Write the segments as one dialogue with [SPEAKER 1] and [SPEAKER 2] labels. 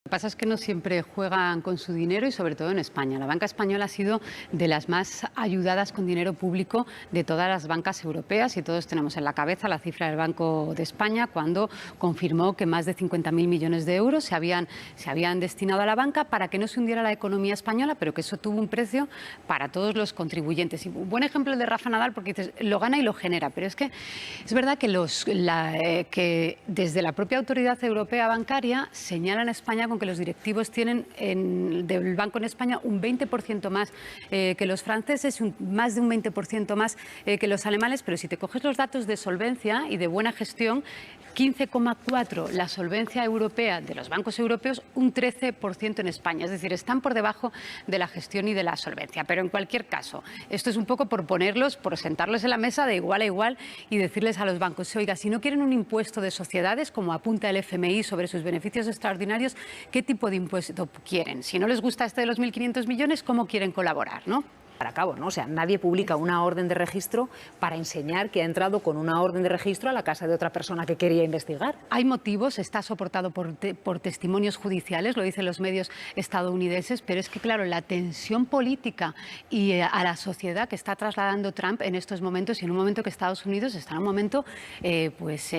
[SPEAKER 1] Lo que pasa es que no siempre juegan con su dinero y sobre todo en España. La banca española ha sido de las más ayudadas con dinero público de todas las bancas europeas y todos tenemos en la cabeza la cifra del Banco de España cuando confirmó que más de 50.000 millones de euros se habían destinado a la banca para que no se hundiera la economía española, pero que eso tuvo un precio para todos los contribuyentes. Y un buen ejemplo es de Rafa Nadal, porque dices, lo gana y lo genera, pero es que es verdad que, que desde la propia Autoridad Europea Bancaria señalan a España con que los directivos tienen del banco en España un 20% más que los franceses, más de un 20% más que los alemanes, pero si te coges los datos de solvencia y de buena gestión, 15,4 la solvencia europea de los bancos europeos, un 13% en España. Es decir, están por debajo de la gestión y de la solvencia. Pero en cualquier caso, esto es un poco por por sentarlos en la mesa de igual a igual y decirles a los bancos, oiga, si no quieren un impuesto de sociedades, como apunta el FMI sobre sus beneficios extraordinarios, ¿qué tipo de impuesto quieren? Si no les gusta este de los 1.500 millones, ¿cómo quieren colaborar, no?
[SPEAKER 2] Para cabo, ¿no? O sea, nadie publica una orden de registro para enseñar que ha entrado con una orden de registro a la casa de otra persona que quería investigar.
[SPEAKER 1] Hay motivos, está soportado por testimonios judiciales, lo dicen los medios estadounidenses, pero es que, claro, la tensión política y a la sociedad que está trasladando Trump en estos momentos y en un momento que Estados Unidos está en un momento pues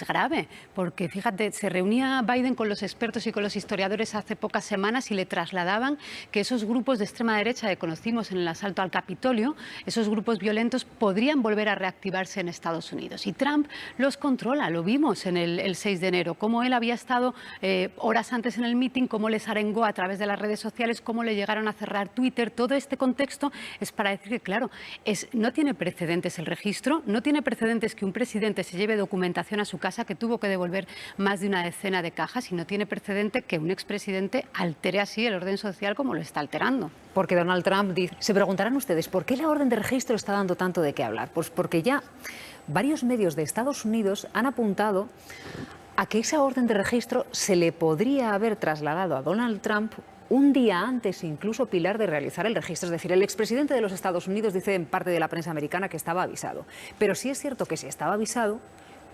[SPEAKER 1] grave, porque fíjate, se reunía Biden con los expertos y con los historiadores hace pocas semanas y le trasladaban que esos grupos de extrema derecha que conocimos en el asalto al Capitolio, esos grupos violentos podrían volver a reactivarse en Estados Unidos. Y Trump los controla, lo vimos en el 6 de enero, cómo él había estado horas antes en el mitin, cómo les arengó a través de las redes sociales, cómo le llegaron a cerrar Twitter. Todo este contexto es para decir que, claro, no tiene precedentes el registro, no tiene precedentes que un presidente se lleve documentación a su casa, que tuvo que devolver más de una decena de cajas, y no tiene precedente que un expresidente altere así el orden social como lo está alterando.
[SPEAKER 2] Porque Donald Trump dice... Se preguntarán ustedes, ¿por qué la orden de registro está dando tanto de qué hablar? Pues porque ya varios medios de Estados Unidos han apuntado a que esa orden de registro se le podría haber trasladado a Donald Trump un día antes, incluso, Pilar, de realizar el registro. Es decir, el expresidente de los Estados Unidos dice en parte de la prensa americana que estaba avisado. Pero sí es cierto que si estaba avisado,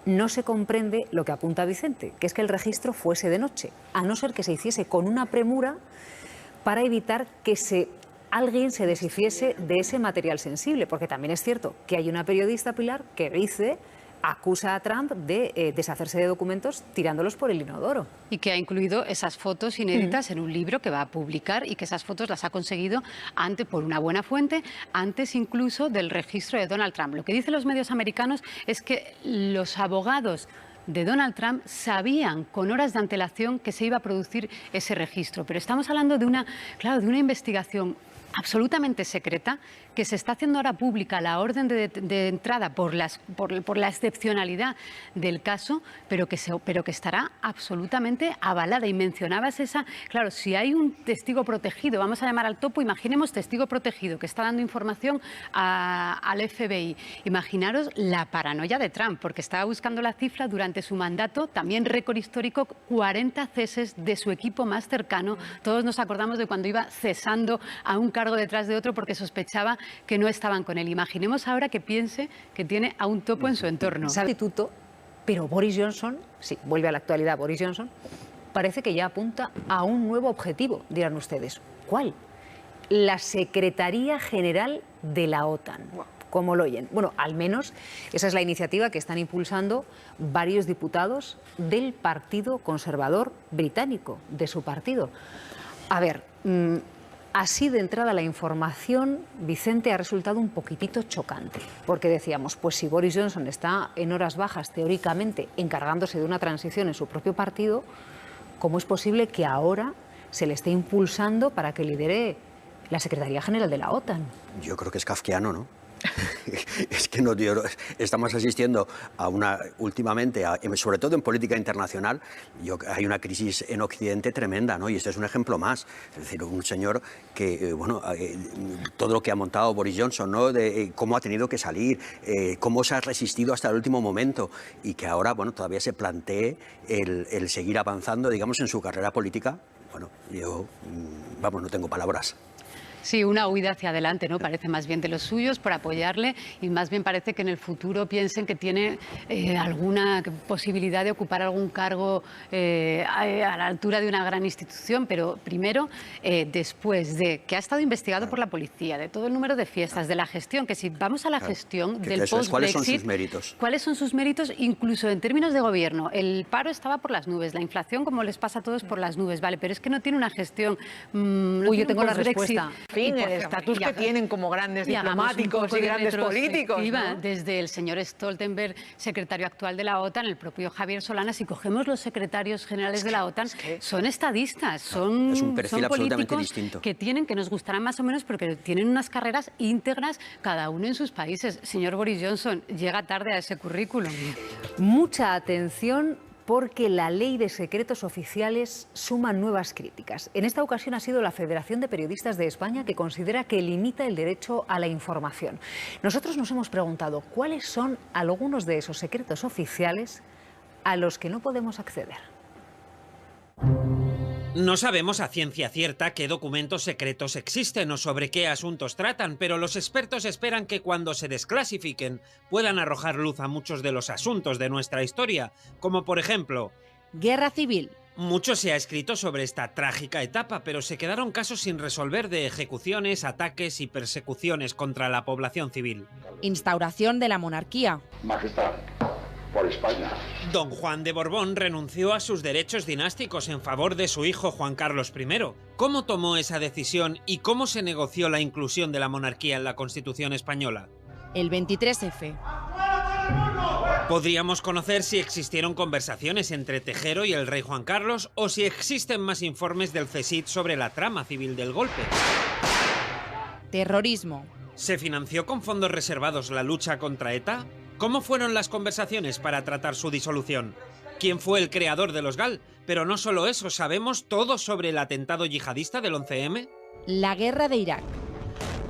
[SPEAKER 2] no se comprende lo que apunta Vicente, que es que el registro fuese de noche, a no ser que se hiciese con una premura para evitar que alguien se deshiciese de ese material sensible, porque también es cierto que hay una periodista, Pilar, que acusa a Trump de deshacerse de documentos tirándolos por el inodoro.
[SPEAKER 1] Y que ha incluido esas fotos inéditas en un libro que va a publicar, y que esas fotos las ha conseguido por una buena fuente, antes incluso del registro de Donald Trump. Lo que dicen los medios americanos es que los abogados de Donald Trump sabían con horas de antelación que se iba a producir ese registro. Pero estamos hablando de una investigación absolutamente secreta, que se está haciendo ahora pública la orden de entrada por la excepcionalidad del caso, pero que estará absolutamente avalada. Y mencionabas claro, si hay un testigo protegido, vamos a llamar al topo, imaginemos testigo protegido que está dando información al FBI. Imaginaros la paranoia de Trump, porque estaba buscando la cifra durante su mandato, también récord histórico, 40 ceses de su equipo más cercano. Todos nos acordamos de cuando iba cesando a un cargo detrás de otro porque sospechaba que no estaban con él. Imaginemos ahora que piense que tiene a un topo en su entorno.
[SPEAKER 2] Sustituto, pero Boris Johnson, sí, vuelve a la actualidad Boris Johnson, parece que ya apunta a un nuevo objetivo, dirán ustedes. ¿Cuál? La Secretaría General de la OTAN. ¿Cómo lo oyen? Bueno, al menos esa es la iniciativa que están impulsando varios diputados del Partido Conservador británico, de su partido. A ver, así de entrada la información, Vicente, ha resultado un poquitito chocante, porque decíamos, pues si Boris Johnson está en horas bajas, teóricamente, encargándose de una transición en su propio partido, ¿cómo es posible que ahora se le esté impulsando para que lidere la Secretaría General de la OTAN?
[SPEAKER 3] Yo creo que es kafkiano, ¿no? Es que estamos asistiendo a últimamente, sobre todo en política internacional, hay una crisis en Occidente tremenda, ¿no? Y este es un ejemplo más. Es decir, un señor que, todo lo que ha montado Boris Johnson, ¿no? De cómo ha tenido que salir, cómo se ha resistido hasta el último momento, y que ahora, todavía se plantee el seguir avanzando, digamos, en su carrera política. Yo, no tengo palabras.
[SPEAKER 1] Sí, una huida hacia adelante, ¿no? Parece más bien de los suyos por apoyarle y más bien parece que en el futuro piensen que tiene alguna posibilidad de ocupar algún cargo a la altura de una gran institución, pero primero, después de que ha estado investigado por la policía, de todo el número de fiestas, de la gestión, que si vamos a la gestión del post-Brexit...
[SPEAKER 3] ¿Cuáles son sus méritos?
[SPEAKER 1] ¿Cuáles son sus méritos, incluso en términos de gobierno? El paro estaba por las nubes, la inflación, como les pasa a todos, por las nubes, ¿vale? Pero es que no tiene una gestión...
[SPEAKER 2] Uy, yo tengo la respuesta.
[SPEAKER 4] En fin, el estatus que tienen como grandes diplomáticos y grandes políticos, ¿no?
[SPEAKER 1] Desde el señor Stoltenberg, secretario actual de la OTAN, el propio Javier Solana, si cogemos los secretarios generales de la OTAN, son estadistas, son,
[SPEAKER 3] es un perfil absolutamente
[SPEAKER 1] políticos
[SPEAKER 3] distinto.
[SPEAKER 1] que nos gustarán más o menos porque tienen unas carreras íntegras cada uno en sus países. Señor Boris Johnson, llega tarde a ese currículum.
[SPEAKER 2] Mucha atención, porque la ley de secretos oficiales suma nuevas críticas. En esta ocasión ha sido la Federación de Periodistas de España que considera que limita el derecho a la información. Nosotros nos hemos preguntado cuáles son algunos de esos secretos oficiales a los que no podemos acceder.
[SPEAKER 5] No sabemos a ciencia cierta qué documentos secretos existen o sobre qué asuntos tratan, pero los expertos esperan que cuando se desclasifiquen puedan arrojar luz a muchos de los asuntos de nuestra historia, como por ejemplo...
[SPEAKER 6] Guerra civil.
[SPEAKER 5] Mucho se ha escrito sobre esta trágica etapa, pero se quedaron casos sin resolver de ejecuciones, ataques y persecuciones contra la población civil.
[SPEAKER 6] Instauración de la monarquía.
[SPEAKER 7] Majestad, por España.
[SPEAKER 5] Don Juan de Borbón renunció a sus derechos dinásticos en favor de su hijo Juan Carlos I. ¿Cómo tomó esa decisión y cómo se negoció la inclusión de la monarquía en la Constitución española?
[SPEAKER 6] El 23F.
[SPEAKER 5] Podríamos conocer si existieron conversaciones entre Tejero y el rey Juan Carlos o si existen más informes del CSIC sobre la trama civil del golpe.
[SPEAKER 6] Terrorismo.
[SPEAKER 5] ¿Se financió con fondos reservados la lucha contra ETA? ¿Cómo fueron las conversaciones para tratar su disolución? ¿Quién fue el creador de los GAL? Pero no solo eso, ¿sabemos todo sobre el atentado yihadista del 11M?
[SPEAKER 6] La guerra de Irak.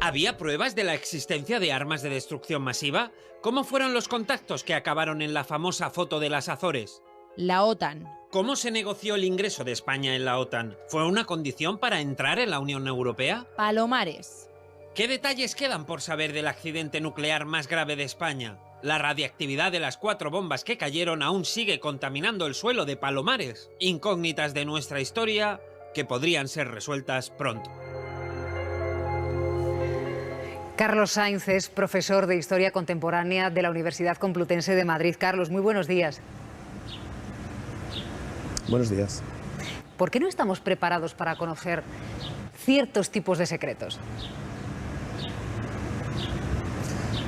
[SPEAKER 5] ¿Había pruebas de la existencia de armas de destrucción masiva? ¿Cómo fueron los contactos que acabaron en la famosa foto de las Azores?
[SPEAKER 6] La OTAN.
[SPEAKER 5] ¿Cómo se negoció el ingreso de España en la OTAN? ¿Fue una condición para entrar en la Unión Europea?
[SPEAKER 6] Palomares.
[SPEAKER 5] ¿Qué detalles quedan por saber del accidente nuclear más grave de España? La radiactividad de las 4 bombas que cayeron aún sigue contaminando el suelo de Palomares. Incógnitas de nuestra historia que podrían ser resueltas pronto.
[SPEAKER 2] Carlos Sainz es profesor de Historia Contemporánea de la Universidad Complutense de Madrid. Carlos, muy buenos días.
[SPEAKER 8] Buenos días.
[SPEAKER 2] ¿Por qué no estamos preparados para conocer ciertos tipos de secretos?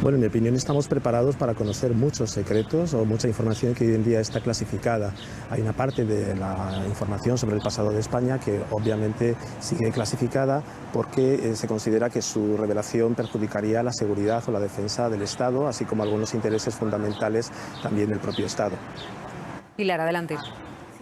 [SPEAKER 8] Bueno, en mi opinión estamos preparados para conocer muchos secretos o mucha información que hoy en día está clasificada. Hay una parte de la información sobre el pasado de España que obviamente sigue clasificada porque se considera que su revelación perjudicaría la seguridad o la defensa del Estado, así como algunos intereses fundamentales también del propio Estado.
[SPEAKER 2] Pilar, adelante.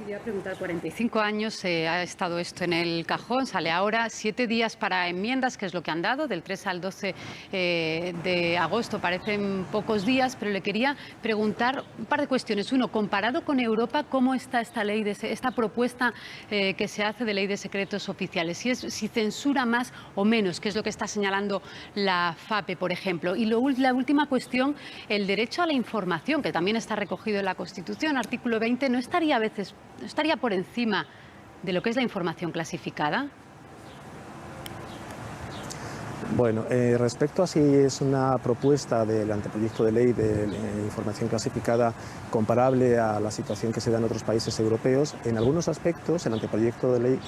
[SPEAKER 1] Voy a preguntar, 45 años ha estado esto en el cajón, sale ahora, 7 días para enmiendas, que es lo que han dado, del 3 al 12 de agosto, parecen pocos días, pero le quería preguntar un par de cuestiones. Uno, comparado con Europa, ¿cómo está esta ley, esta propuesta que se hace de ley de secretos oficiales? Si censura más o menos, que es lo que está señalando la FAPE, por ejemplo. Y la última cuestión, el derecho a la información, que también está recogido en la Constitución, artículo 20, ¿no estaría por encima de lo que es la información clasificada?
[SPEAKER 8] Bueno, respecto a si es una propuesta del anteproyecto de ley de información clasificada comparable a la situación que se da en otros países europeos, en algunos aspectos el anteproyecto de ley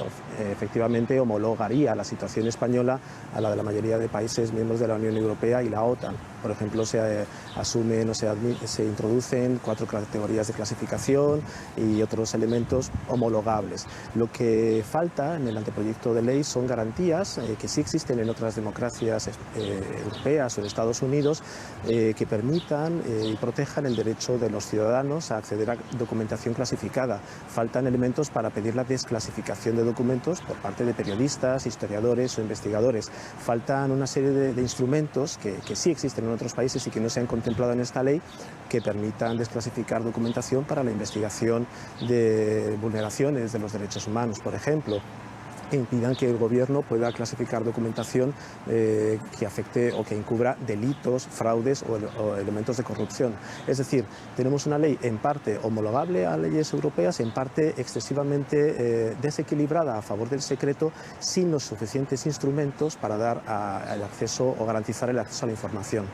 [SPEAKER 8] efectivamente homologaría la situación española a la de la mayoría de países miembros de la Unión Europea y la OTAN. Por ejemplo, se asumen o se introducen 4 categorías de clasificación y otros elementos homologables. Lo que falta en el anteproyecto de ley son garantías que sí existen en otras democracias europeas o en Estados Unidos que permitan y protejan el derecho de los ciudadanos a acceder a documentación clasificada. Faltan elementos para pedir la desclasificación de documentos por parte de periodistas, historiadores o investigadores. Faltan una serie de instrumentos que sí existen en otros países y que no se han contemplado en esta ley, que permitan desclasificar documentación para la investigación de vulneraciones de los derechos humanos, por ejemplo. e impidan que el gobierno pueda clasificar documentación que afecte o que encubra delitos, fraudes o elementos de corrupción. Es decir, tenemos una ley en parte homologable a leyes europeas, en parte excesivamente desequilibrada a favor del secreto, sin los suficientes instrumentos para dar el acceso o garantizar el acceso a la información.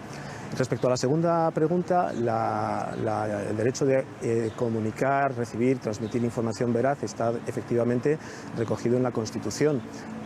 [SPEAKER 8] Respecto a la segunda pregunta, el derecho de comunicar, recibir, transmitir información veraz está efectivamente recogido en la Constitución.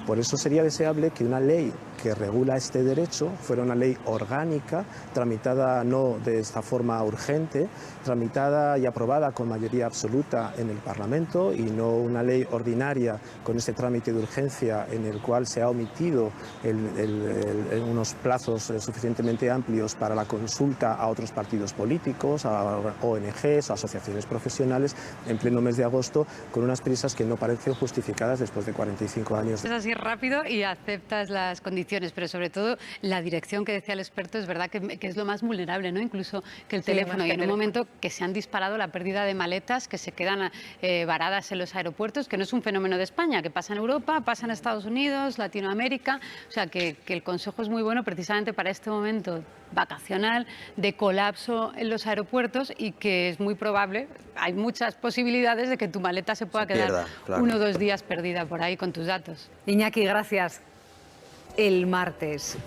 [SPEAKER 8] Por eso sería deseable que una ley que regula este derecho fuera una ley orgánica, tramitada no de esta forma urgente, tramitada y aprobada con mayoría absoluta en el Parlamento, y no una ley ordinaria con ese trámite de urgencia en el cual se ha omitido unos plazos suficientemente amplios para la consulta a otros partidos políticos, a ONGs, a asociaciones profesionales, en pleno mes de agosto, con unas prisas que no parecen justificadas después de 45 años.
[SPEAKER 1] Es así rápido y aceptas las condiciones, pero sobre todo la dirección que decía el experto es verdad que es lo más vulnerable, ¿no? Incluso que el teléfono, y en un momento que se han disparado la pérdida de maletas que se quedan varadas en los aeropuertos, que no es un fenómeno de España, que pasa en Europa, pasa en Estados Unidos, Latinoamérica, o sea que el consejo es muy bueno precisamente para este momento vacacional de colapso en los aeropuertos, y que es muy probable, hay muchas posibilidades de que tu maleta se pueda quedar claro, 1 o 2 días perdida por ahí con tus datos.
[SPEAKER 2] Iñaki, gracias. El martes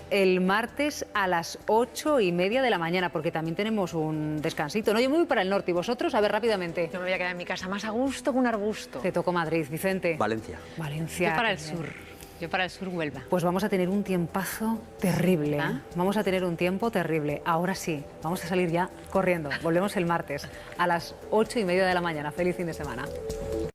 [SPEAKER 2] a las 8:30 de la mañana, porque también tenemos un descansito, ¿no? Yo me voy para el norte, y vosotros, a ver, rápidamente.
[SPEAKER 4] Yo me voy a quedar en mi casa más a gusto que un arbusto.
[SPEAKER 2] Te tocó Madrid, Vicente.
[SPEAKER 3] Valencia.
[SPEAKER 1] Yo para el sur. Yo para el sur, Huelva.
[SPEAKER 2] Pues vamos a tener un tiempazo terrible. Vamos a tener un tiempo terrible. Ahora sí, vamos a salir ya corriendo. Volvemos el martes a las 8:30 de la mañana. Feliz fin de semana.